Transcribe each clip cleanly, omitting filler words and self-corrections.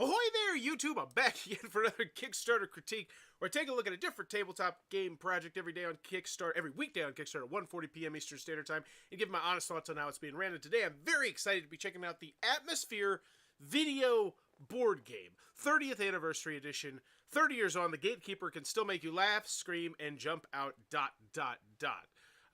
Ahoy there, YouTube! I'm back again for another Kickstarter critique, where I take a look at a different tabletop game project every day on Kickstarter, every weekday on Kickstarter at 1:40 p.m. Eastern Standard Time, and give my honest thoughts on how it's being ran. And today I'm very excited to be checking out the Atmosfear video board game, 30th anniversary edition. 30 years on, the Gatekeeper can still make you laugh, scream, and jump out, ...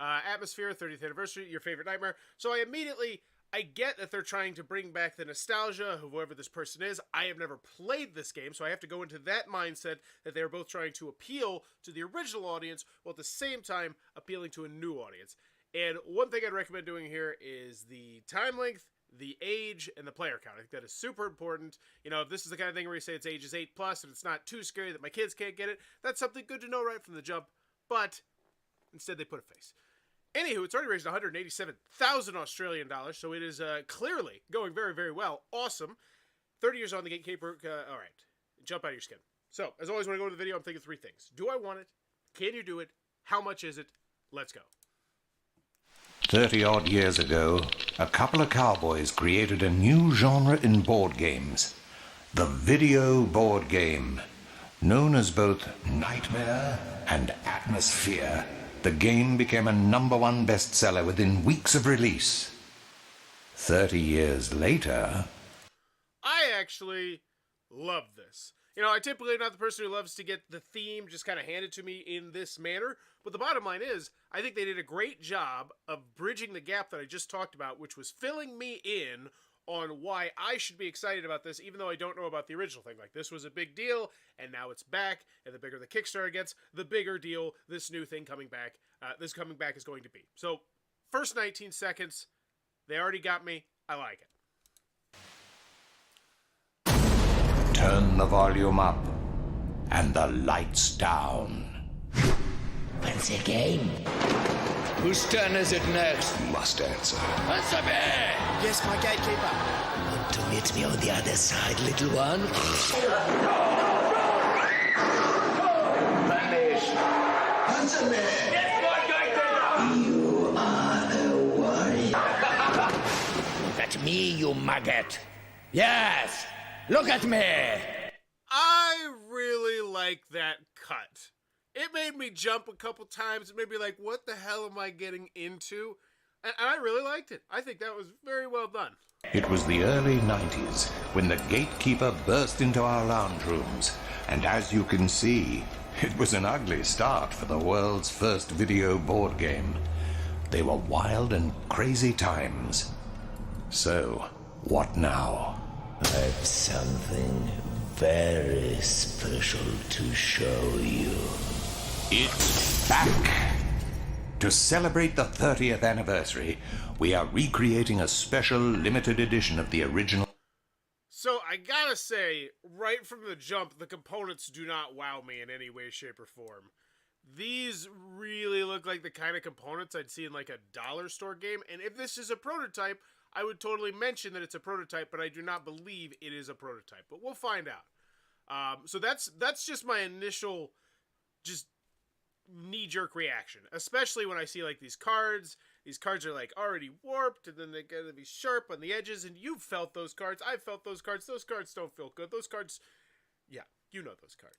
Atmosfear, 30th anniversary, your favorite nightmare. So I get that they're trying to bring back the nostalgia of whoever this person is. I have never played this game, so I have to go into that mindset that they're both trying to appeal to the original audience while at the same time appealing to a new audience. And one thing I'd recommend doing here is the time length, the age, and the player count. I think that is super important. You know, if this is the kind of thing where you say it's ages 8+ and it's not too scary that my kids can't get it, that's something good to know right from the jump. But instead they put a face. Anywho, it's already raised 187,000 Australian dollars, so it is clearly going very, very well. Awesome. 30 years on the Gatekeeper. All right. Jump out of your skin. So, as always, when I go into the video, I'm thinking three things. Do I want it? Can you do it? How much is it? Let's go. 30-odd years ago, a couple of cowboys created a new genre in board games. The video board game. Known as both Nightmare and Atmosfear, the game became a #1 bestseller within weeks of release. 30 years later... I actually love this. You know, I typically am not the person who loves to get the theme just kind of handed to me in this manner, but the bottom line is, I think they did a great job of bridging the gap that I just talked about, which was filling me in on why I should be excited about this, even though I don't know about the original thing. Like, this was a big deal, and now it's back, and the bigger the Kickstarter gets, the bigger deal this new thing coming back, is going to be. So, first 19 seconds, they already got me. I like it. Turn the volume up, and the lights down. What's the game? Whose turn is it next? Must answer. Answer me! Yes, my Gatekeeper. Want to meet me on the other side, little one? Vanish! Answer me! Yes, my Gatekeeper! You are a warrior. Look at me, you maggot. Yes! Look at me! I really like that cut. It made me jump a couple times. It made me like, what the hell am I getting into? And I really liked it. I think that was very well done. It was the early 90s when the Gatekeeper burst into our lounge rooms, and as you can see, it was an ugly start for the world's first video board game. They were wild and crazy times. So, what now? I've something very special to show you. It's back! To celebrate the 30th anniversary, we are recreating a special limited edition of the original. So I gotta say, right from the jump, the components do not wow me in any way, shape, or form. These really look like the kind of components I'd see in like a dollar store game, and if this is a prototype, I would totally mention that it's a prototype, but I do not believe it is a prototype. But we'll find out. So that's just my initial just knee-jerk reaction, especially when I see like these cards. These cards are like already warped, and then they gotta be sharp on the edges, and you've felt those cards. I've felt those cards. Those cards don't feel good. Those cards, yeah, you know those cards.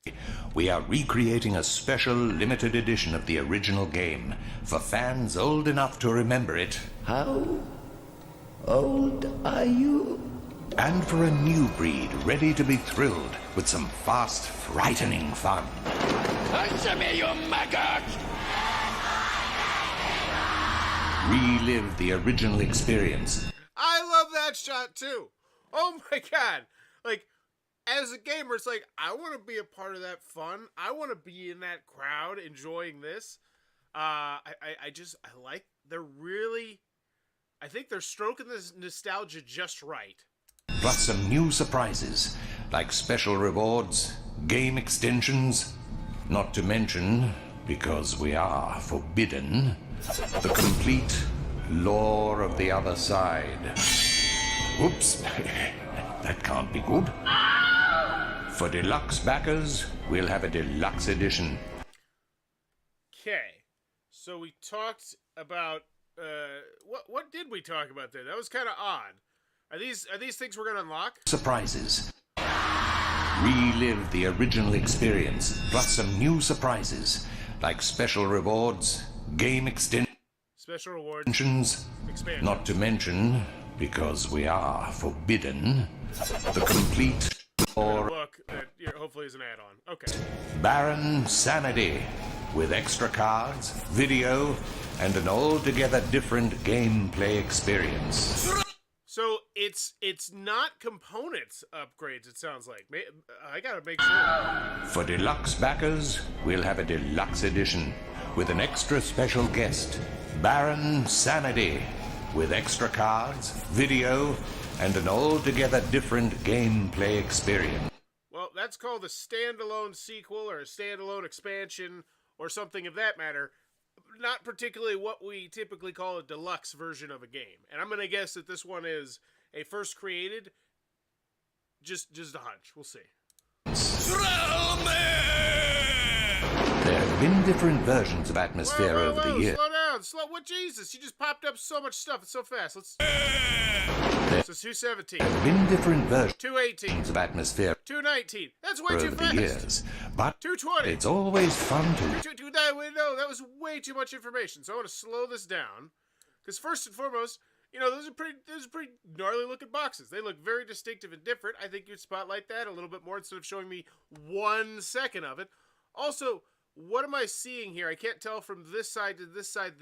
We are recreating a special limited edition of the original game for fans old enough to remember it. How old are you? And for a new breed ready to be thrilled with some fast, frightening fun. Answer me, you maggot! Relive the original experience. I love that shot too. Oh my god. Like, as a gamer, it's like, I want to be a part of that fun. I want to be in that crowd enjoying this. I like, I think they're stroking this nostalgia just right. Plus some new surprises, like special rewards, game extensions, not to mention, because we are forbidden, the complete lore of the other side. Oops, that can't be good. For deluxe backers, we'll have a deluxe edition. Okay, so we talked about, what did we talk about there? That was kind of odd. Are these things we're gonna unlock? Surprises. Relive the original experience, plus some new surprises, like special rewards, game Special rewards. extensions, Expand. not to mention, because we are forbidden, the complete or Book that hopefully is an add-on. Okay. Baron Sanity, with extra cards, video, and an altogether different gameplay experience. So it's not components upgrades, it sounds like. I gotta make sure. For deluxe backers, we'll have a deluxe edition with an extra special guest, Baron Sanity, with extra cards, video, and an altogether different gameplay experience. Well, that's called a standalone sequel or a standalone expansion or something of that matter. Not particularly what we typically call a deluxe version of a game. And I'm going to guess that this one is a first created. Just a hunch. We'll see. There have been different versions of Atmosfear over the years. Slow down. What? Jesus, you just popped up so much stuff. It's so fast. Let's. So 217. There have been different versions 218. of Atmosfear 219. That's way too over the fast. years, but 220. it's always fun to That was way too much information. So I want to slow this down, because first and foremost, those are pretty gnarly looking boxes. They look very distinctive and different. I think you'd spotlight that a little bit more instead of showing me 1 second of it. Also, what am I seeing here? I can't tell from this side to this side.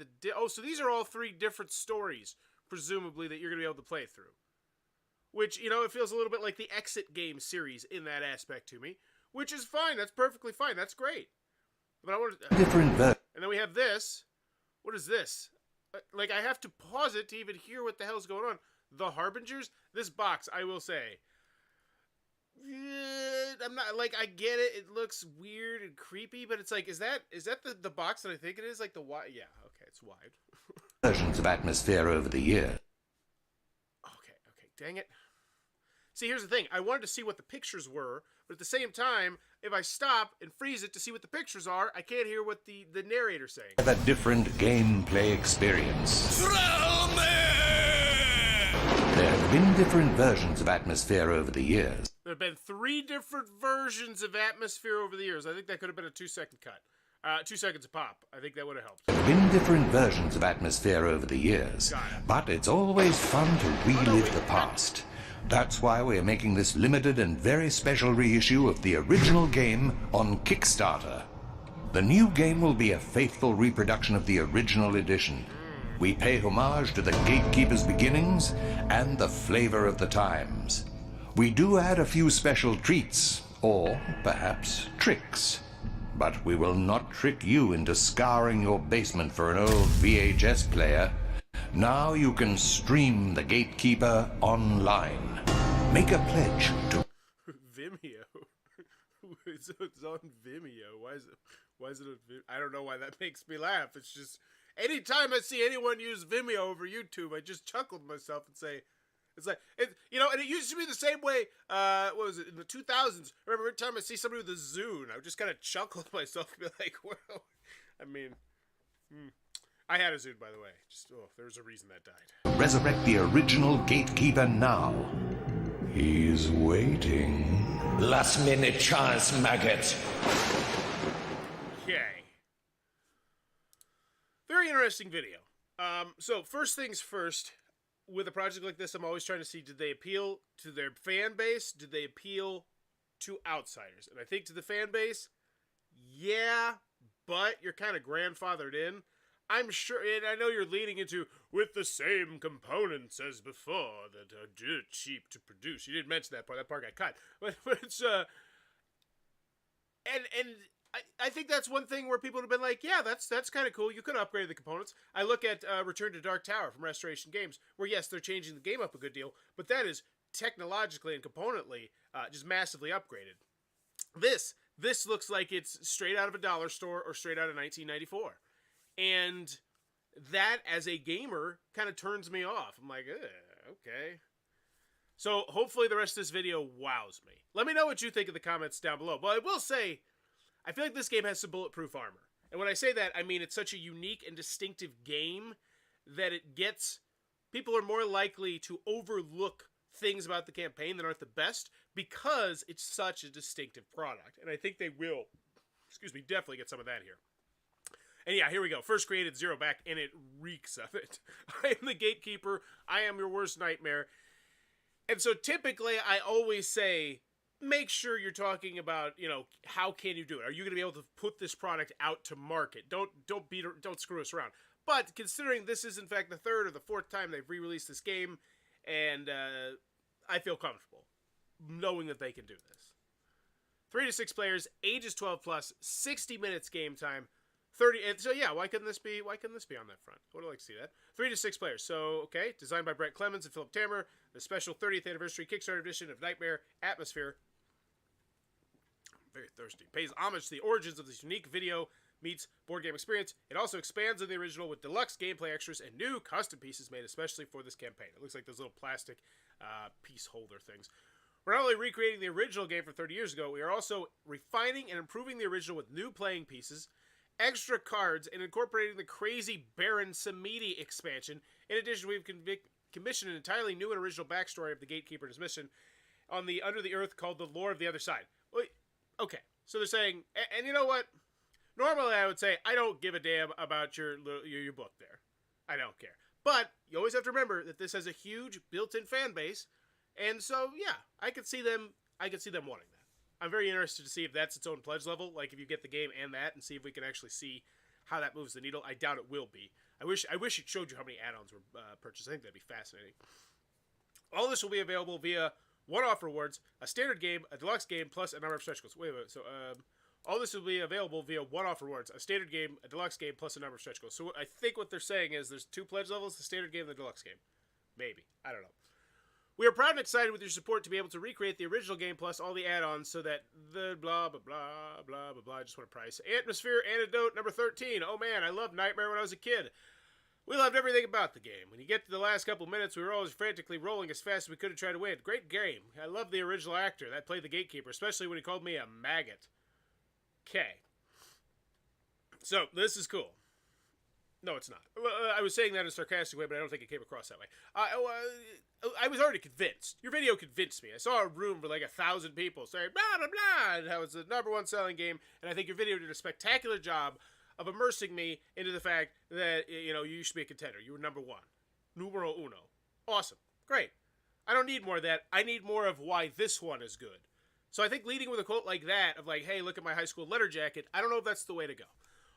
So these are all 3 different stories, presumably, that you're going to be able to play through. Which, it feels a little bit like the Exit game series in that aspect to me. Which is fine. That's perfectly fine. That's great. But I want to... different versions. And then we have this. What is this? Like, I have to pause it to even hear what the hell's going on. The Harbingers? This box, I will say... I'm not, like, I get it. It looks weird and creepy, but it's like, is that the box that I think it is? Like the wide? Yeah, okay, it's wide. Versions of Atmosfear over the years. Okay, dang it. See, here's the thing. I wanted to see what the pictures were, but at the same time, if I stop and freeze it to see what the pictures are, I can't hear what the narrator's saying. A different gameplay experience. There have been different versions of Atmosfear over the years. There have been 3 different versions of Atmosfear over the years. I think that could have been a 2-second cut. 2 seconds a pop. I think that would have helped. There have been different versions of Atmosfear over the years, but it's always fun to relive the past. That's why we're making this limited and very special reissue of the original game on Kickstarter. The new game will be a faithful reproduction of the original edition. We pay homage to the Gatekeeper's beginnings and the flavor of the times. We do add a few special treats, or perhaps tricks. But we will not trick you into scouring your basement for an old VHS player. Now you can stream the Gatekeeper online. Make a pledge to Vimeo. It's on Vimeo. Why is it on Vimeo? I don't know why that makes me laugh. It's just, anytime I see anyone use Vimeo over YouTube, I just chuckle to myself and say, it's like, and it used to be the same way, what was it, in the 2000s. I remember every time I see somebody with a Zune, I would just kind of chuckle to myself and be like, well, I mean, I had a Zune, by the way. Just, there's a reason that died. resurrect the original Gatekeeper now. He's waiting. Last minute chance, maggot. Okay. Very interesting video. So first things first, with a project like this, I'm always trying to see, did they appeal to their fan base? Did they appeal to outsiders? And I think to the fan base, yeah, but you're kind of grandfathered in. I'm sure, and I know you're leading into, with the same components as before, that are cheap to produce. You didn't mention that part. That part got cut. But it's, and I think that's one thing where people have been like, yeah, that's kind of cool. You could upgrade the components. I look at Return to Dark Tower from Restoration Games, where yes, they're changing the game up a good deal, but that is technologically and componently just massively upgraded. This looks like it's straight out of a dollar store or straight out of 1994. And that, as a gamer, kind of turns me off. I'm like, okay. So hopefully the rest of this video wows me. Let me know what you think in the comments down below. But I will say, I feel like this game has some bulletproof armor. And when I say that, I mean it's such a unique and distinctive game that it gets... People are more likely to overlook things about the campaign that aren't the best because it's such a distinctive product. And I think they will, definitely get some of that here. And yeah, here we go. First created, zero back, and it reeks of it. I am the Gatekeeper. I am your worst nightmare. And so typically I always say, make sure you're talking about, how can you do it? Are you going to be able to put this product out to market? Don't screw us around. But considering this is in fact the third or the fourth time they've re-released this game, and I feel comfortable knowing that they can do this. 3 to 6 players, ages 12 plus, 60 minutes game time. 30. So yeah, why couldn't this be on that front? I would like to see that. 3 to 6 players. So okay, designed by Brett Clemens and Philip Tammer, the special 30th anniversary Kickstarter edition of Nightmare Atmosfear. I'm very thirsty. Pays homage to the origins of this unique video meets board game experience. It also expands on the original with deluxe gameplay extras and new custom pieces made especially for this campaign. It looks like those little plastic piece holder things. We're not only recreating the original game from 30 years ago, we are also refining and improving the original with new playing pieces, extra cards, and incorporating the crazy Baron Samedi expansion. In addition, we've commissioned an entirely new and original backstory of the Gatekeeper and his mission on the Under the Earth called the Lore of the Other Side. Okay, so they're saying, and you know what? Normally I would say, I don't give a damn about your book there. I don't care. But you always have to remember that this has a huge built-in fan base, and so, yeah, I could see them wanting that. I'm very interested to see if that's its own pledge level, like if you get the game and that, and see if we can actually see how that moves the needle. I doubt it will be. I wish it showed you how many add-ons were purchased. I think that'd be fascinating. All this will be available via one-off rewards, a standard game, a deluxe game, plus a number of stretch goals. Wait. So, all this will be available via one-off rewards, a standard game, a deluxe game, plus a number of stretch goals. So I think what they're saying is there's 2 pledge levels, the standard game and the deluxe game. Maybe. I don't know. We are proud and excited with your support to be able to recreate the original game plus all the add-ons so that the blah, blah, blah, blah, blah, blah. I just want a price. Atmosfear Antidote number 13. Oh man, I loved Nightmare when I was a kid. We loved everything about the game. When you get to the last couple minutes, we were always frantically rolling as fast as we could to try to win. Great game. I love the original actor that played the Gatekeeper, especially when he called me a maggot. Okay. So, this is cool. No, it's not. I was saying that in a sarcastic way, but I don't think it came across that way. I was already convinced. Your video convinced me. I saw a room with like 1,000 people saying, blah, blah, blah, and how it's the #1 selling game, and I think your video did a spectacular job of immersing me into the fact that, you should be a contender. You were #1. Numero uno. Awesome. Great. I don't need more of that. I need more of why this one is good. So I think leading with a quote like that, of like, hey, look at my high school letter jacket, I don't know if that's the way to go.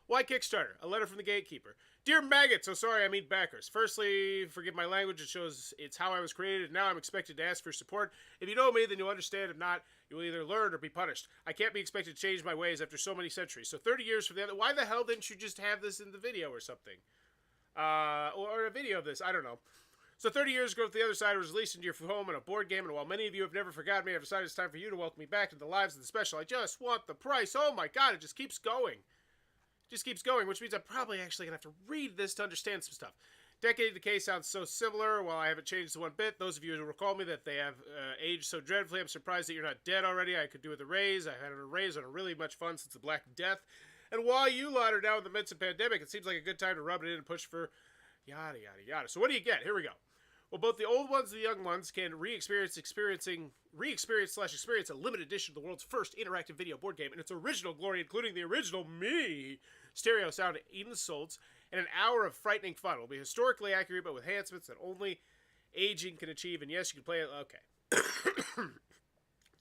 Why Kickstarter? A letter from the Gatekeeper. Dear maggots, so sorry I mean backers. Firstly, forgive my language, it shows it's how I was created, and now I'm expected to ask for support. If you know me, then you'll understand. If not, you will either learn or be punished. I can't be expected to change my ways after so many centuries. So 30 years from the other, why the hell didn't you just have this in the video or something? Or a video of this, I don't know. So 30 years ago, The Other Side was released into your home in a board game, and while many of you have never forgotten me, I've decided it's time for you to welcome me back into the lives of the special. I just want the price. Oh my god, it just keeps going. Just keeps going, which means I'm probably actually going to have to read this to understand some stuff. Decade Decay sounds so similar. While I haven't changed one bit, those of you who recall me that they have aged so dreadfully, I'm surprised that you're not dead already. I could do with a raise. I had a raise on a really much fun since the Black Death. And while you lot are down in the midst of pandemic, it seems like a good time to rub it in and push for yada, yada, yada. So what do you get? Here we go. Well, both the old ones and the young ones can re-experience a limited edition of the world's first interactive video board game in its original glory, including the original me, stereo sound insults, and an hour of frightening fun. It will be historically accurate, but with enhancements that only aging can achieve. And yes, you can play it. Okay.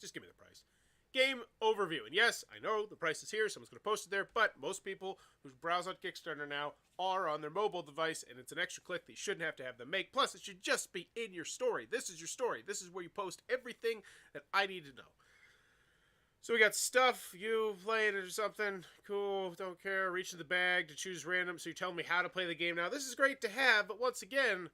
Just give me the price. Game overview. And yes, I know the price is here. Someone's going to post it there. But most people who browse on Kickstarter now are on their mobile device, and it's an extra click that you shouldn't have to have them make. Plus, it should just be in your story. This is your story. This is where you post everything that I need to know. So we got stuff, you playing or something. Cool, don't care. Reach in the bag to choose random. So you're telling me how to play the game now. This is great to have, but once again,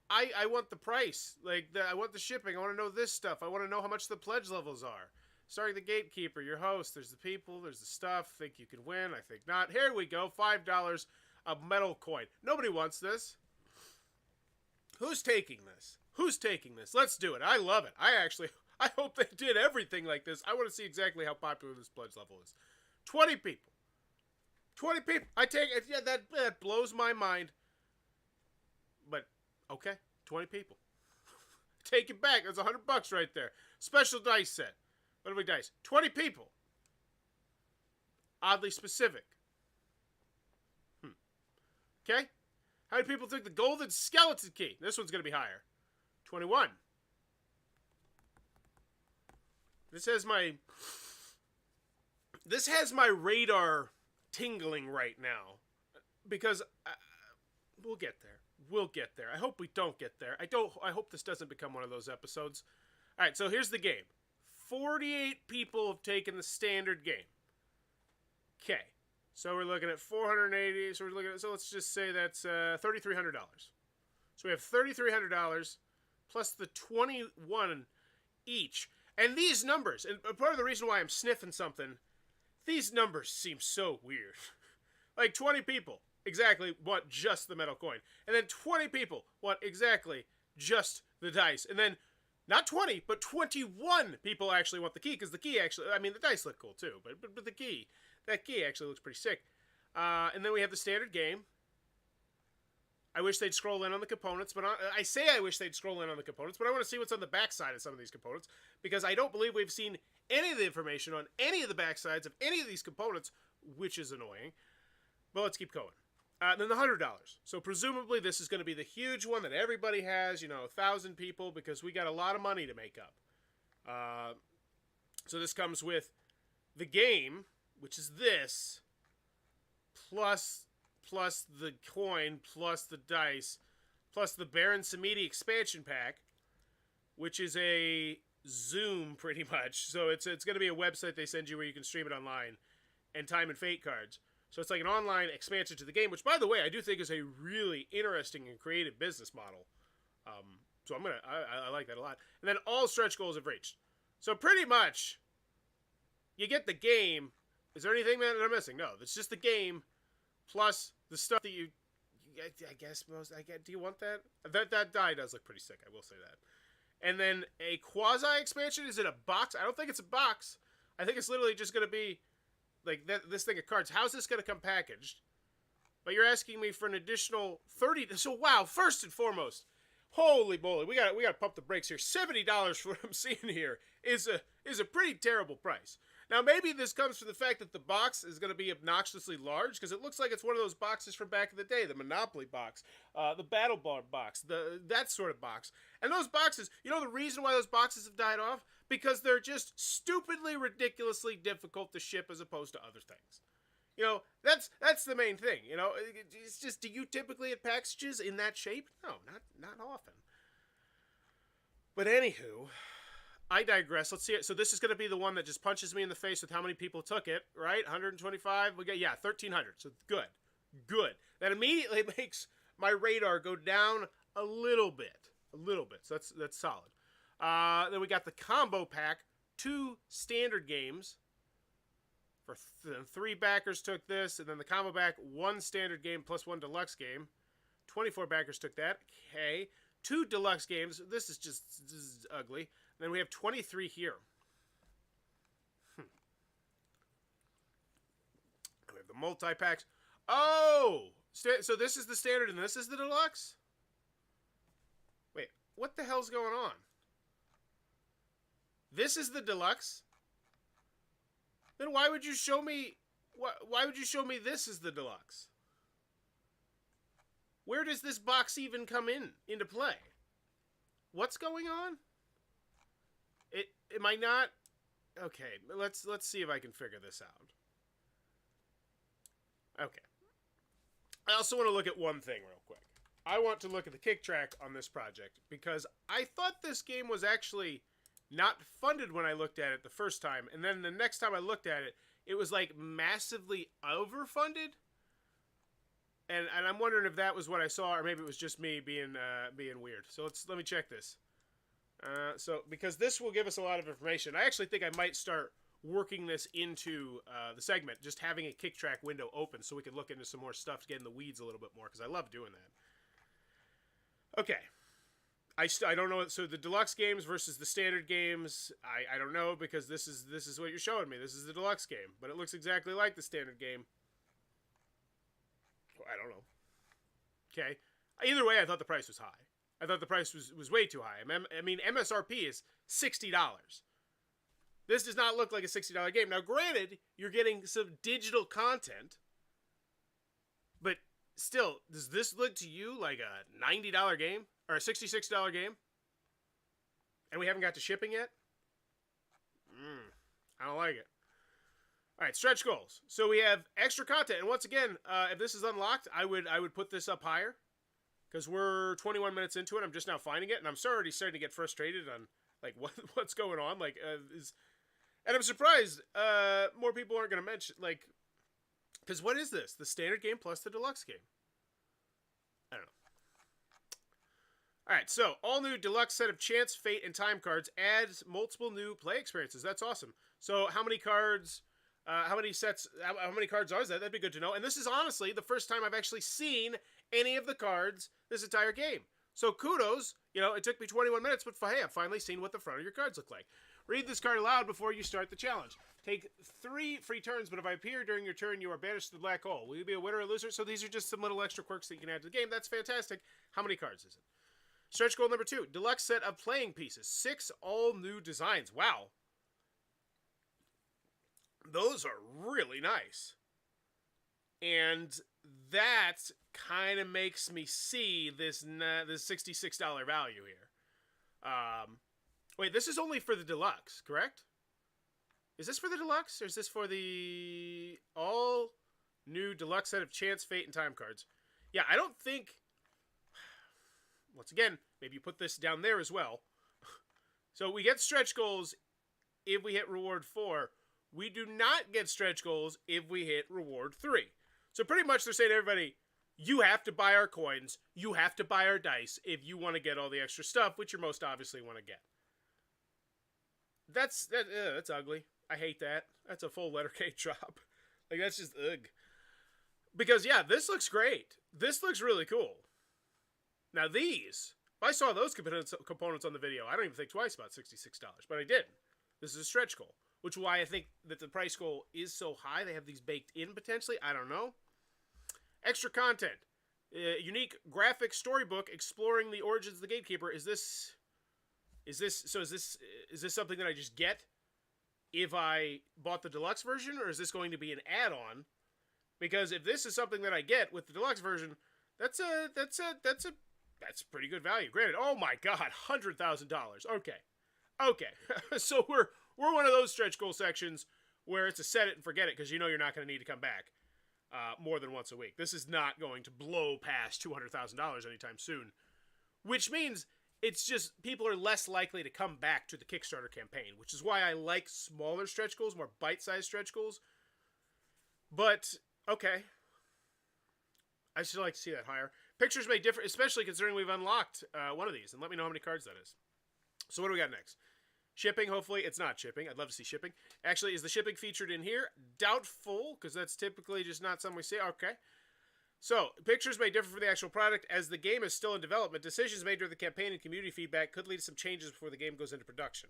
I want the price. I want the shipping. I want to know this stuff. I want to know how much the pledge levels are. Starting the Gatekeeper, your host. There's the people, there's the stuff. Think you can win, I think not. Here we go, $5, a metal coin. Nobody wants this. Who's taking this? Who's taking this? Let's do it. I love it. I hope they did everything like this. I want to see exactly how popular this pledge level is. 20 people. 20 people. I take it. Yeah, that blows my mind. But, okay, 20 people. Take it back. That's $100 right there. Special dice set. What do we dice? 20 people. Oddly specific. Okay. How many people took the golden skeleton key? This one's going to be higher. 21. This has my radar tingling right now. Because we'll get there. We'll get there. I hope we don't get there. I hope this doesn't become one of those episodes. All right, so here's the game. 48 people have taken the standard game. Okay. So we're looking at 480. So let's just say that's $3,300. So we have $3,300 plus the 21 each. And these numbers, and part of the reason why I'm sniffing something, these numbers seem so weird. Like 20 people exactly want just the metal coin. And then 20 people want exactly just the dice. And then not 20, but 21 people actually want the key, because the key actually, I mean, the dice look cool too, but the key, that key actually looks pretty sick. And then we have the standard game. I wish they'd scroll in on the components, but I say I wish they'd scroll in on the components, but I want to see what's on the backside of some of these components, because I don't believe we've seen any of the information on any of the backsides of any of these components, which is annoying. But let's keep going. Then the $100. So presumably this is going to be the huge one that everybody has, 1,000 people, because we got a lot of money to make up. So this comes with the game, which is this, plus the coin, plus the dice, plus the Baron Samedi expansion pack, which is a Zoom pretty much. So it's going to be a website they send you where you can stream it online, and time and fate cards. So it's like an online expansion to the game, which, by the way, I do think is a really interesting and creative business model. So I like that a lot. And then all stretch goals have reached. So pretty much, you get the game. Is there anything that I'm missing? No, it's just the game plus the stuff that I guess do you want that? That die does look pretty sick, I will say that. And then a quasi expansion. Is it a box? I don't think it's a box. I think it's literally just going to be like this thing of cards. How's this going to come packaged? But you're asking me for an additional 30. So wow, first and foremost, holy moly, we got to pump the brakes here. $70 for what I'm seeing here is a pretty terrible price. Now maybe this comes from the fact that the box is going to be obnoxiously large, because it looks like it's one of those boxes from back in the day, the Monopoly box, the Battle Ball box, that sort of box. And those boxes, the reason why those boxes have died off? Because they're just stupidly, ridiculously difficult to ship as opposed to other things. That's the main thing. It's just, do you typically get packages in that shape? No, not often. But anywho, I digress. Let's see it. So this is going to be the one that just punches me in the face with how many people took it, right? 125. We got 1,300. So good. That immediately makes my radar go down a little bit. So that's solid. Then we got the combo pack, 2 standard games. For 3 backers took this, and then the combo pack, 1 standard game plus 1 deluxe game. 24 backers took that. Okay. 2 deluxe games. This is ugly. Then we have 23 here. We have the multi-packs. Oh! So this is the standard and this is the deluxe? Wait, what the hell's going on? This is the deluxe? Then why would you show me... Why would you show me this is the deluxe? Where does this box even come into play? What's going on? Am I not... Okay, let's see if I can figure this out. Okay. I also want to look at one thing real quick. I want to look at the kick track on this project, because I thought this game was actually not funded when I looked at it the first time, and then the next time I looked at it, it was like massively overfunded. And I'm wondering if that was what I saw, or maybe it was just me being weird. So let me check this. So because this will give us a lot of information, I actually think I might start working this into the segment, just having a kick track window open so we can look into some more stuff to get in the weeds a little bit more, because I love doing that. Okay. I don't know. So the deluxe games versus the standard games, I don't know, because this is what you're showing me. This is the deluxe game, but it looks exactly like the standard game. I don't know. Okay. Either way, I thought the price was high. I thought the price was way too high. I mean, MSRP is $60. This does not look like a $60 game. Now, granted, you're getting some digital content, but still, does this look to you like a $90 game or a $66 game? And we haven't got to shipping yet? I don't like it. All right, stretch goals. So we have extra content, and once again, if this is unlocked, I would put this up higher because we're 21 minutes into it. I'm just now finding it, and I'm already starting to get frustrated on like what's going on. Like, and I'm surprised more people aren't going to mention like, because what is this? The standard game plus the deluxe game? I don't know. All right, so all new deluxe set of chance, fate, and time cards adds multiple new play experiences. That's awesome. So how many cards? How many sets? How many cards are that? That'd be good to know. And this is honestly the first time I've actually seen any of the cards this entire game. So kudos. You know, it took me 21 minutes, but hey, I've finally seen what the front of your cards look like. Read this card aloud before you start the challenge. Take 3 free turns, but if I appear during your turn, you are banished to the black hole. Will you be a winner or loser? So these are just some little extra quirks that you can add to the game. That's fantastic. How many cards is it? Stretch goal number 2. Deluxe set of playing pieces. 6 all new designs. Wow. Those are really nice. And that kind of makes me see this $66 value here. Wait, this is only for the deluxe, correct? Is this for the deluxe, or is this for the all new deluxe set of chance, fate, and time cards? Yeah, I don't think... Once again, maybe you put this down there as well. So we get stretch goals if we hit reward 4. We do not get stretch goals if we hit reward 3. So pretty much they're saying to everybody, you have to buy our coins, you have to buy our dice if you want to get all the extra stuff, which you most obviously want to get. That's ugly. I hate that. That's a full letter K drop. Like, that's just ugh. Because, yeah, this looks great. This looks really cool. Now these, if I saw those components on the video, I don't even think twice about $66, but I did. This is a stretch goal, which is why I think that the price goal is so high. They have these baked in potentially. I don't know. Extra content. Unique graphic storybook exploring the origins of the Gatekeeper. Is this something that I just get if I bought the deluxe version, or is this going to be an add-on? Because if this is something that I get with the deluxe version, that's pretty good value. Granted, oh my god, $100,000. Okay. So we're one of those stretch goal sections where it's a set it and forget it because you know you're not going to need to come back more than once a week. This is not going to blow past $200,000 anytime soon, which means it's just people are less likely to come back to the Kickstarter campaign, which is why I like smaller stretch goals, more bite-sized stretch goals. But okay, I still like to see that higher. Pictures may differ, especially considering we've unlocked one of these. And let me know how many cards that is. So what do we got next? Shipping, hopefully. It's not shipping. I'd love to see shipping. Actually, is the shipping featured in here? Doubtful, because that's typically just not something we see. Okay. So, pictures may differ from the actual product. As the game is still in development, decisions made during the campaign and community feedback could lead to some changes before the game goes into production.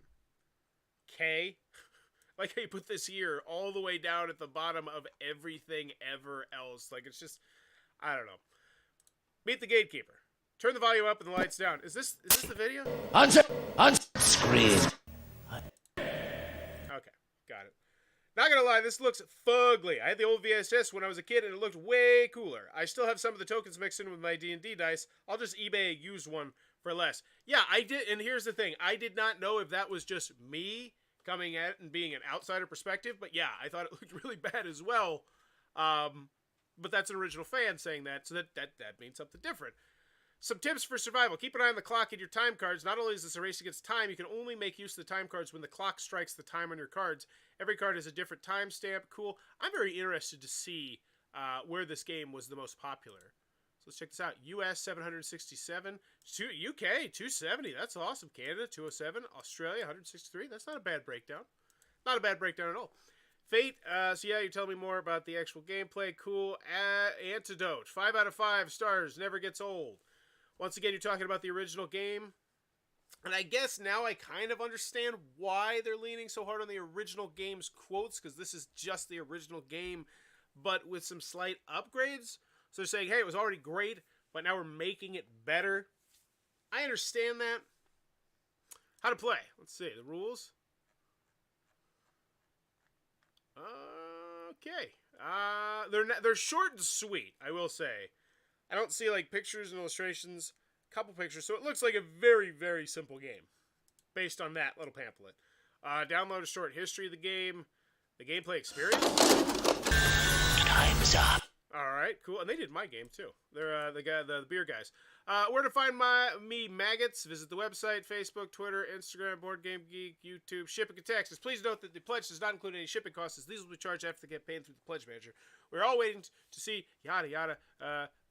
Okay. Like how you put this here all the way down at the bottom of everything ever else. Like, it's just... I don't know. Meet the Gatekeeper. Turn the volume up and the lights down. Is this the video? On screen. Okay, got it. Not gonna lie, this looks fugly. I had the old VHS when I was a kid and it looked way cooler. I still have some of the tokens mixed in with my D&D dice. I'll just eBay a used one for less. Yeah, I did, and here's the thing. I did not know if that was just me coming at it and being an outsider perspective, but yeah, I thought it looked really bad as well. But that's an original fan saying that, so that means something different. Some tips for survival. Keep an eye on the clock in your time cards. Not only is this a race against time, you can only make use of the time cards when the clock strikes the time on your cards. Every card has a different timestamp. Cool. I'm very interested to see where this game was the most popular. So let's check this out. US 767, UK 270. That's awesome. Canada 207, Australia 163. That's not a bad breakdown. Not a bad breakdown at all. Fate, so yeah, you tell me more about the actual gameplay. Cool. Antidote, 5 out of 5 stars, never gets old. Once again, you're talking about the original game. And I guess now I kind of understand why they're leaning so hard on the original game's quotes, because this is just the original game, but with some slight upgrades. So they're saying, hey, it was already great, but now we're making it better. I understand that. How to play. Let's see. The rules. Okay. They're short and sweet, I will say. I don't see like pictures and illustrations. A couple pictures. So it looks like a very, very simple game. Based on that little pamphlet. Download a short history of the game. The gameplay experience. Time's up. Alright, cool. And they did my game too. They're the beer guys. Where to find me maggots? Visit the website, Facebook, Twitter, Instagram, Boardgame Geek, YouTube, shipping and taxes. Please note that the pledge does not include any shipping costs, as these will be charged after they get paid through the pledge manager. We're all waiting to see yada yada.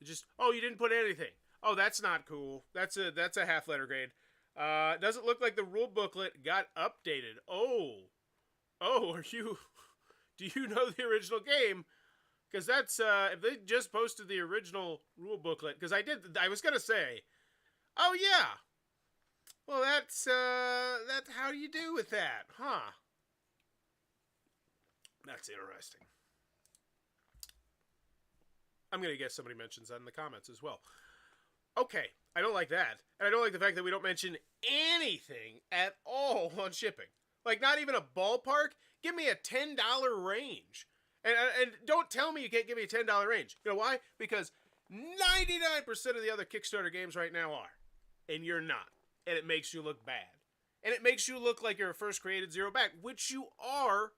You didn't put anything. Oh, that's not cool. That's a half letter grade. Doesn't look like the rule booklet got updated. Oh, do you know the original game? Because that's, if they just posted the original rule booklet, because I was going to say, oh yeah, well that's how do you do with that, huh? That's interesting. I'm going to guess somebody mentions that in the comments as well. Okay, I don't like that. And I don't like the fact that we don't mention anything at all on shipping. Like, not even a ballpark. Give me a $10 range. And don't tell me you can't give me a $10 range. You know why? Because 99% of the other Kickstarter games right now are. And you're not. And it makes you look bad. And it makes you look like you're a first created zero back, which you are.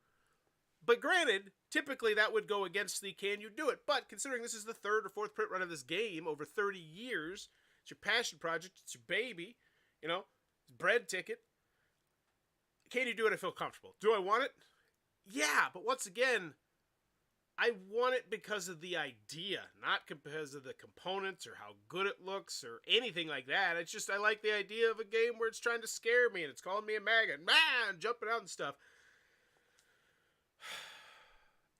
But granted, typically that would go against the can you do it. But considering this is the third or fourth print run of this game over 30 years, it's your passion project, it's your baby, you know, it's bread ticket. Can you do it? I feel comfortable. Do I want it? Yeah, but once again, I want it because of the idea, not because of the components or how good it looks or anything like that. It's just I like the idea of a game where it's trying to scare me and it's calling me a maggot, man, jumping out and stuff.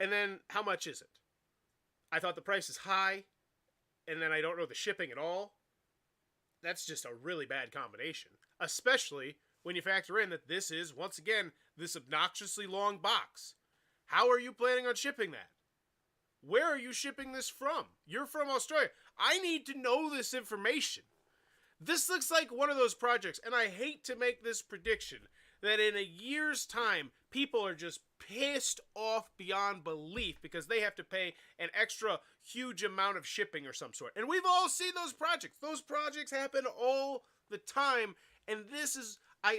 And then, how much is it? I thought the price is high, and then I don't know the shipping at all. That's just a really bad combination, especially when you factor in that this is, once again, this obnoxiously long box. How are you planning on shipping that? Where are you shipping this from? You're from Australia. I need to know this information. This looks like one of those projects, and I hate to make this prediction, that in a year's time, people are just pissed off beyond belief because they have to pay an extra huge amount of shipping or some sort. And we've all seen those projects. Those projects happen all the time, and this is, I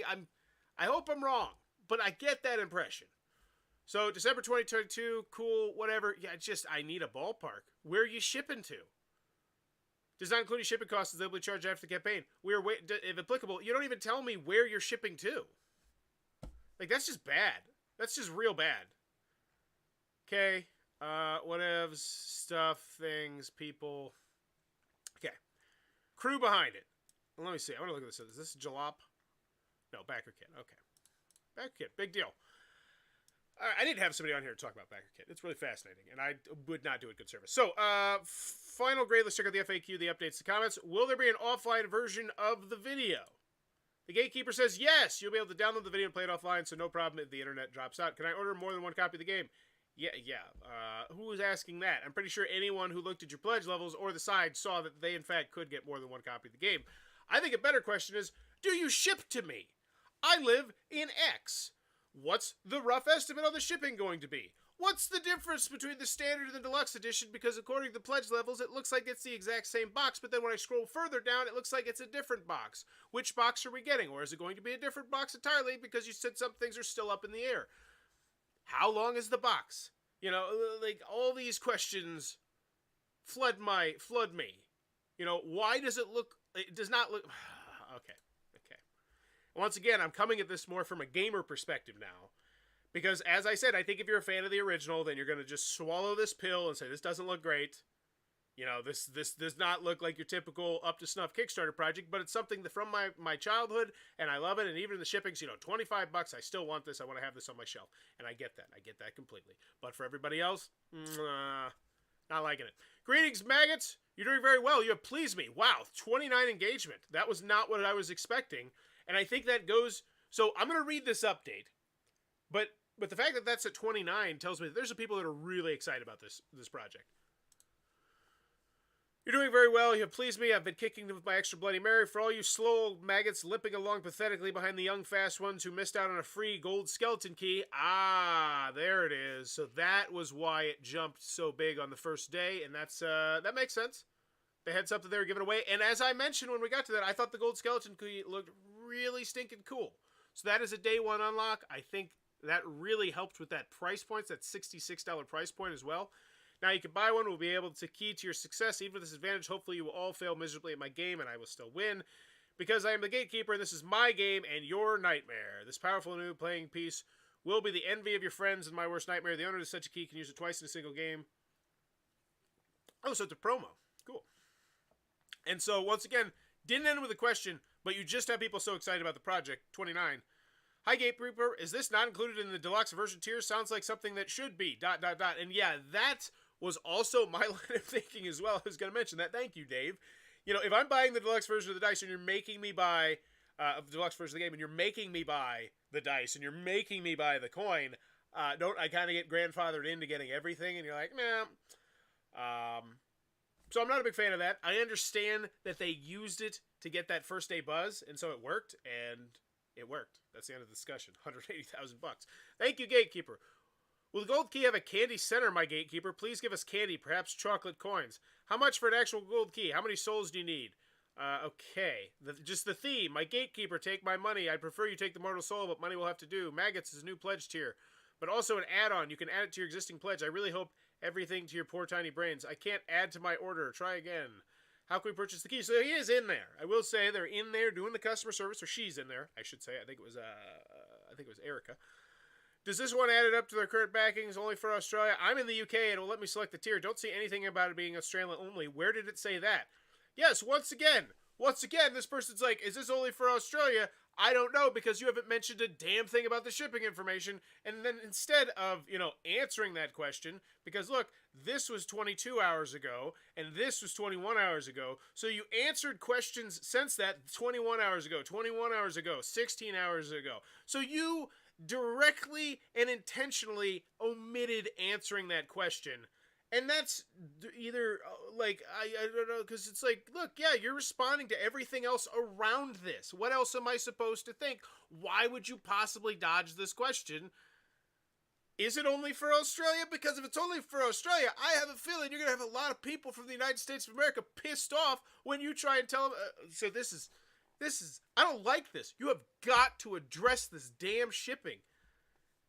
hope I'm wrong, but I get that impression. So, December 2022, cool, whatever. Yeah, I need a ballpark. Where are you shipping to? Does not include any shipping costs as they'll be charged after the campaign. If applicable, you don't even tell me where you're shipping to. Like, that's just bad. That's just real bad. Okay. Whatevs, stuff, things, people. Okay. Crew behind it. Let me see. I want to look at this. Is this Jalop? No, Backer Kit. Okay. Backer Kit. Big deal. All right, I need to have somebody on here to talk about Backer Kit. It's really fascinating, and I would not do it good service. So, final grade. Let's check out the FAQ, the updates, the comments. Will there be an offline version of the video? The Gatekeeper says, yes, you'll be able to download the video and play it offline, so no problem if the internet drops out. Can I order more than one copy of the game? Yeah. Who was asking that? I'm pretty sure anyone who looked at your pledge levels or the side saw that they, in fact, could get more than one copy of the game. I think a better question is, do you ship to me? I live in X. What's the rough estimate on the shipping going to be? What's the difference between the standard and the deluxe edition? Because according to the pledge levels, it looks like it's the exact same box, but then when I scroll further down, it looks like it's a different box. Which box are we getting? Or is it going to be a different box entirely because you said some things are still up in the air? How long is the box? You know, like, all these questions flood me. You know, why does it look... It does not look... Okay. Once again, I'm coming at this more from a gamer perspective now. Because, as I said, I think if you're a fan of the original, then you're going to just swallow this pill and say, this doesn't look great. You know, this does not look like your typical up-to-snuff Kickstarter project, but it's something that from my childhood, and I love it, and even in the shippings, you know, $25, I still want this, I want to have this on my shelf. And I get that completely. But for everybody else, not liking it. Greetings, maggots! You're doing very well, you have pleased me. Wow, 29 engagement. That was not what I was expecting. And I think that goes... So, I'm going to read this update. But the fact that that's at 29 tells me that there's some people that are really excited about this project. You're doing very well. You have pleased me. I've been kicking with my extra Bloody Mary. For all you slow old maggots limping along pathetically behind the young fast ones who missed out on a free gold skeleton key. Ah, there it is. So that was why it jumped so big on the first day, and that makes sense. They had something they were giving away, and as I mentioned when we got to that, I thought the gold skeleton key looked really stinking cool. So that is a day one unlock. I think that really helped with that price point, that $66 price point as well. Now you can buy one. We'll be able to key to your success. Even with this advantage, hopefully you will all fail miserably at my game, and I will still win. Because I am the Gatekeeper, and this is my game and your nightmare. This powerful new playing piece will be the envy of your friends and my worst nightmare. The owner of such a key can use it twice in a single game. Oh, so it's a promo. Cool. And so, once again, didn't end with a question, but you just have people so excited about the project. 29. Hi, Gatekeeper. Is this not included in the deluxe version tier? Sounds like something that should be. ... And yeah, that was also my line of thinking as well. I was going to mention that. Thank you, Dave. You know, if I'm buying the deluxe version of the dice and you're making me buy the deluxe version of the game and you're making me buy the dice and you're making me buy the coin, don't I kind of get grandfathered into getting everything? And you're like, nah. So I'm not a big fan of that. I understand that they used it to get that first day buzz, and so it worked, and it worked. That's the end of the discussion. $180,000. Thank you, Gatekeeper. Will the gold key have a candy center, my Gatekeeper? Please give us candy, perhaps chocolate coins. How much for an actual gold key? How many souls do you need? Okay. Just the theme. My Gatekeeper, take my money. I'd prefer you take the mortal soul, but money will have to do. Maggots is a new pledge tier. But also an add-on. You can add it to your existing pledge. I really hope everything to your poor tiny brains. I can't add to my order. Try again. How can we purchase the key? So he is in there. I will say they're in there doing the customer service, or she's in there, I should say. I think it was Erica. Does this one add it up to their current backings only for Australia? I'm in the UK and it will let me select the tier. Don't see anything about it being Australian only. Where did it say that? Yes, once again, this person's like, is this only for Australia? I don't know, because you haven't mentioned a damn thing about the shipping information. And then instead of, answering that question, because look, this was 22 hours ago, and this was 21 hours ago. So you answered questions since that 21 hours ago, 16 hours ago. So you directly and intentionally omitted answering that question. And that's either, I don't know, because it's like, look, yeah, you're responding to everything else around this. What else am I supposed to think? Why would you possibly dodge this question? Is it only for Australia? Because if it's only for Australia, I have a feeling you're going to have a lot of people from the United States of America pissed off when you try and tell them. So this is, I don't like this. You have got to address this damn shipping.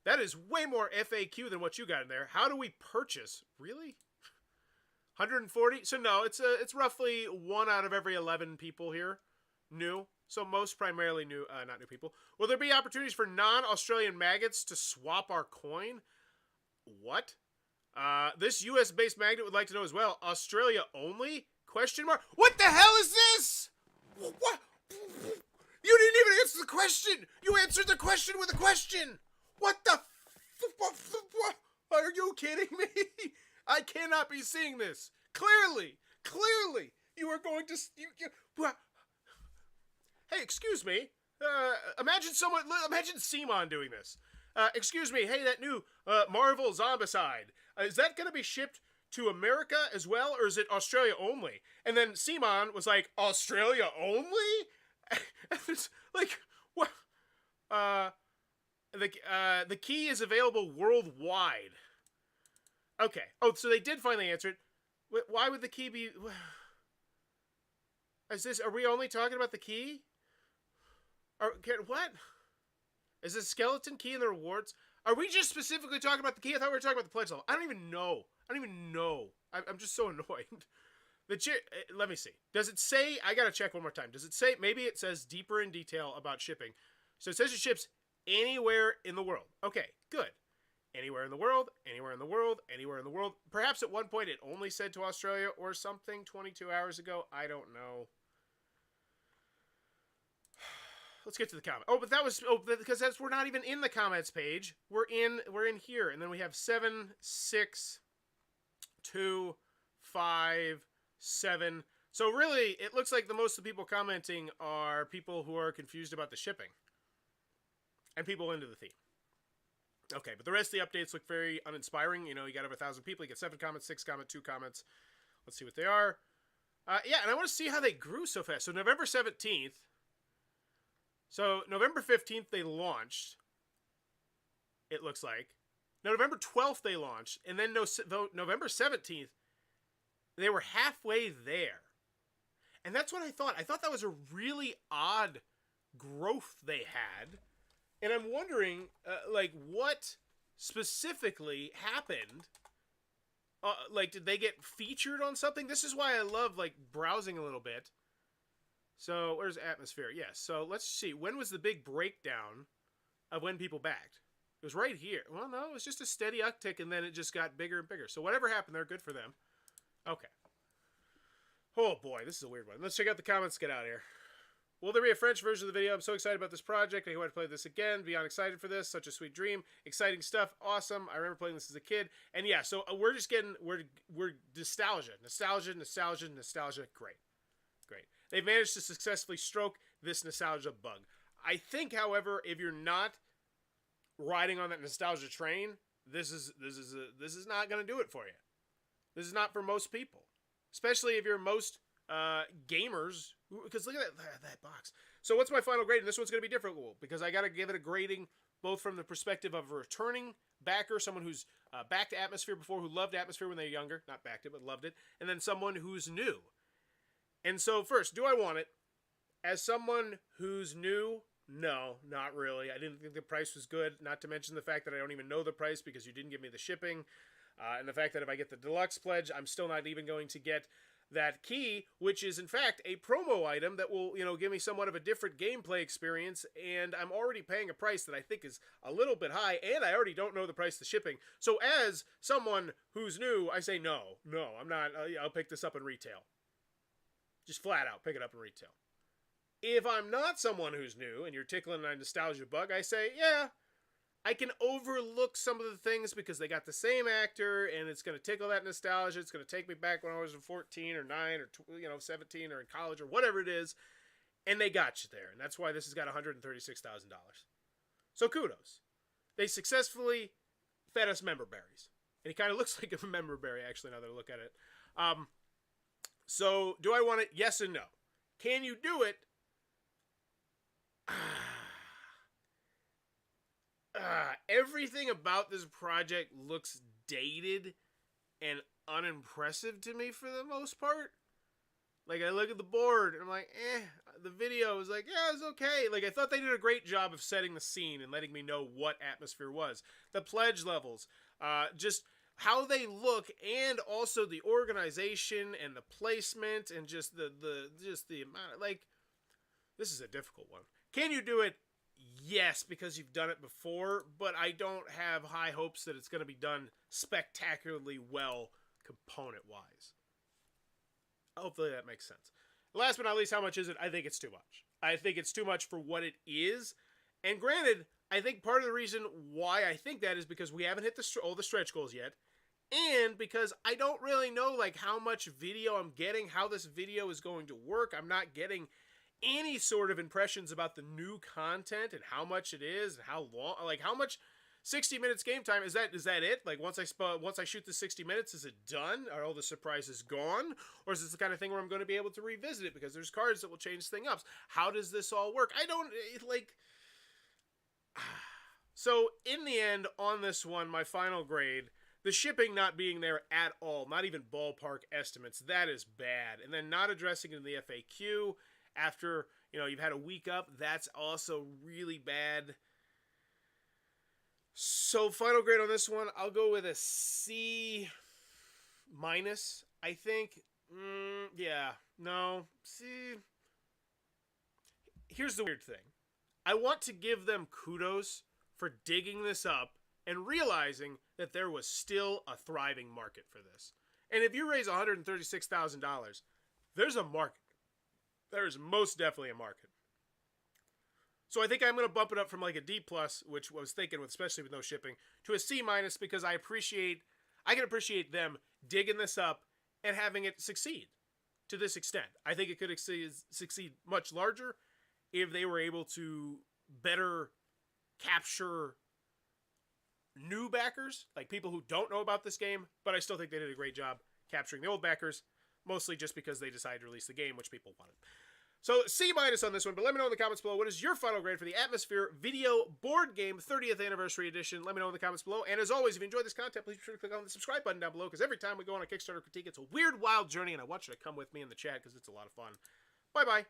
That is way more FAQ than what you got in there. How do we purchase? Really? 140? So no, it's roughly 1 out of every 11 people here new. So most primarily new, not new people. Will there be opportunities for non-Australian maggots to swap our coin? What? This US-based magnet would like to know as well. Australia only? Question mark. What the hell is this? What? You didn't even answer the question. You answered the question with a question. What the? What? Are you kidding me? I cannot be seeing this. Clearly, you are going to. Hey, excuse me. Imagine Simon doing this. Excuse me. Hey, that new Marvel Zombicide. Is that going to be shipped to America as well, or is it Australia only? And then Simon was like, Australia only? It's like, what? The key is available worldwide. Okay. Oh, so they did finally answer it. Why would the key be? Are we only talking about the key? What? Is this skeleton key in the rewards? Are we just specifically talking about the key? I thought we were talking about the pledge level. I don't even know. I'm just so annoyed. Let me see. Does it say? I gotta check one more time. Does it say? Maybe it says deeper in detail about shipping. So it says it ships anywhere in the world. Okay, good. Anywhere in the world, anywhere in the world, anywhere in the world. Perhaps at one point it only said to Australia or something 22 hours ago. I don't know. Let's get to the comment. Oh, but that was because we're not even in the comments page. We're in here, and then we have 7, 6, 2, 5, 7. So really, it looks like the most of the people commenting are people who are confused about the shipping. And people into the theme. Okay, but the rest of the updates look very uninspiring. You got over 1,000 people. You get 7 comments, 6 comments, 2 comments. Let's see what they are. Yeah, and I want to see how they grew so fast. So November 17th. So November 15th they launched. It looks like. No, November 12th they launched. And then November 17th, they were halfway there. And that's what I thought. I thought that was a really odd growth they had. And I'm wondering, like, what specifically happened? Like, did they get featured on something? This is why I love, like, browsing a little bit. So, where's Atmosfear? Yes. So, let's see. When was the big breakdown of when people backed? It was right here. Well, no, it was just a steady uptick, and then it just got bigger and bigger. So, whatever happened there, good for them. Okay. Oh, boy. This is a weird one. Let's check out the comments. Get out of here. Will there be a French version of the video? I'm so excited about this project. I can't wait to play this again. Beyond excited for this. Such a sweet dream. Exciting stuff. Awesome. I remember playing this as a kid. And yeah, so we're just getting, we're nostalgia. Nostalgia. Great. Great. They've managed to successfully stroke this nostalgia bug. I think, however, if you're not riding on that nostalgia train, this is not going to do it for you. This is not for most people. Especially if you're most gamers, because look at that box. So what's my final grade? And this one's going to be difficult because I got to give it a grading both from the perspective of a returning backer, someone who's backed Atmosphere before, who loved Atmosphere when they were younger, not backed it, but loved it, and then someone who's new. And so first, do I want it? As someone who's new, no, not really. I didn't think the price was good, not to mention the fact that I don't even know the price because you didn't give me the shipping, and the fact that if I get the deluxe pledge, I'm still not even going to get that key, which is in fact a promo item that will, give me somewhat of a different gameplay experience, and I'm already paying a price that I think is a little bit high, and I already don't know the price of the shipping. So as someone who's new, I say no, I'm not. I'll pick this up in retail. Just flat out, pick it up in retail. If I'm not someone who's new, and you're tickling my nostalgia bug, I say, yeah, I can overlook some of the things because they got the same actor, and it's going to tickle that nostalgia. It's going to take me back when I was 14 or 9 or 17 or in college or whatever it is, and they got you there. And that's why this has got $136,000. So kudos. They successfully fed us member berries. And he kind of looks like a member berry, actually, now that I look at it. So do I want it? Yes and no. Can you do it? Everything about this project looks dated and unimpressive to me for the most part. Like, I look at the board and I'm like, the video is like, yeah, it's okay. Like, I thought they did a great job of setting the scene and letting me know what Atmosphere was. The pledge levels, just how they look, and also the organization and the placement and just the amount of, like, this is a difficult one. Can you do it? Yes, because you've done it before, but I don't have high hopes that it's going to be done spectacularly well component-wise. Hopefully that makes sense. Last but not least, how much is it? I think it's too much. I think it's too much for what it is. And granted, I think part of the reason why I think that is because we haven't hit all the stretch goals yet. And because I don't really know, like, how much video I'm getting, how this video is going to work. I'm not getting any sort of impressions about the new content and how much it is and how long, like, how much 60 minutes game time is that it? Like, once I shoot the 60 minutes, is it done? Are all the surprises gone? Or is this the kind of thing where I'm going to be able to revisit it because there's cards that will change things up? How does this all work? So in the end, on this one, my final grade, the shipping not being there at all, not even ballpark estimates, that is bad. And then not addressing it in the FAQ after, you've had a week up, that's also really bad. So final grade on this one, I'll go with a C-, I think. See, here's the weird thing. I want to give them kudos for digging this up and realizing that there was still a thriving market for this. And if you raise $136,000, there's a market. There is most definitely a market. So I think I'm going to bump it up from like a D+, which I was thinking with, especially with no shipping, to a C- because I can appreciate them digging this up and having it succeed to this extent. I think it could succeed much larger if they were able to better capture new backers, like people who don't know about this game, but I still think they did a great job capturing the old backers. mostly just because they decided to release the game, which people wanted. So C- on this one, but let me know in the comments below, what is your final grade for the Atmosfear video board game 30th anniversary edition? Let me know in the comments below. And as always, if you enjoyed this content, please be sure to click on the subscribe button down below, because every time we go on a Kickstarter critique, it's a weird, wild journey, and I want you to come with me in the chat because it's a lot of fun. Bye-bye.